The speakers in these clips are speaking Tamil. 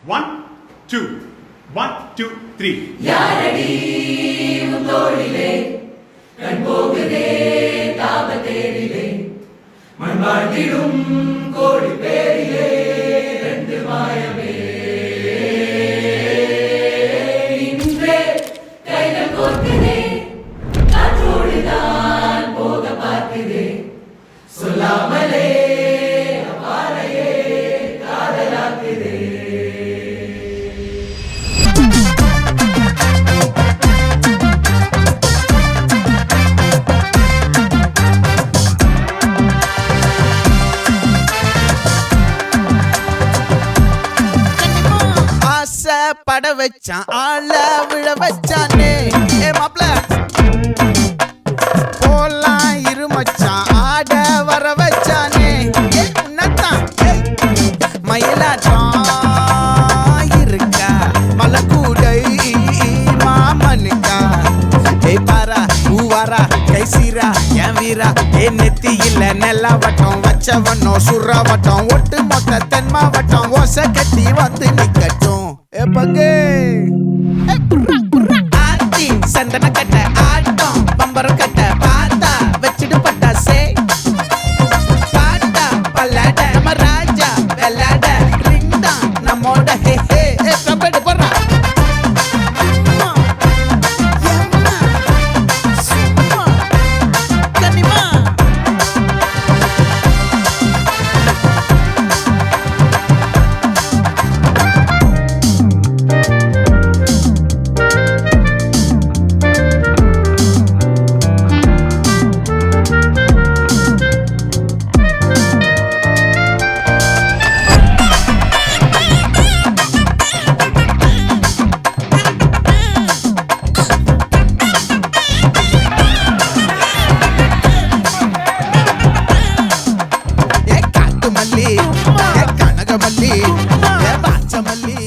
1 2 1 2 3 யாரடி உன் தோளிலே கண் போகுதே தாபத்தேரிலே மண் வாழ்ந்திடும் கோடி பேரிலே ரெண்டு மாயமே இன்றே கைகள் கோர்க்குதே காற்றோடுதான் போக பார்க்குதே சொல்லாமலே அப்பாலையே காதலாக்குதே. பட வச்சான் ஆள விழ வச்சானே ஏ மாப்ள போலாம் இருமச்சான் ஆட வர வச்சானே ஏ உன்னத்தான் மயிலாட்டம் இருக்கா மலக்கூடை மாமனுக்கா ஏ பாரா பூவாரா கைசீரா என் வீரா ஏ நெத்தி இல்ல நெல்லா வட்டம் வச்சவனோ சுறா வட்டம் ஒட்டு மொத்த தென் மாவட்டம் ஓசை கட்டி வந்து நிக்கட்டும் பங்கே ஆத்தி சந்தன கட்ட ஆட்டம் பம்பரம் கட்ட பார்த்தா வச்சிட்டு பட்டாசே பாட்டா பல்லாட நம்ம ராஜா வெள்ளாட ரிங் தான் நம்மோட ஹே ஹே கபடி போடுறா கனகமல்லி பாச்சமல்லி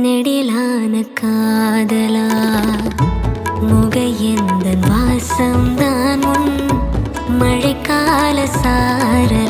நெடிலான காதலா முகையந்தன் வாசம்தான் உன் மழைக்கால சாரல்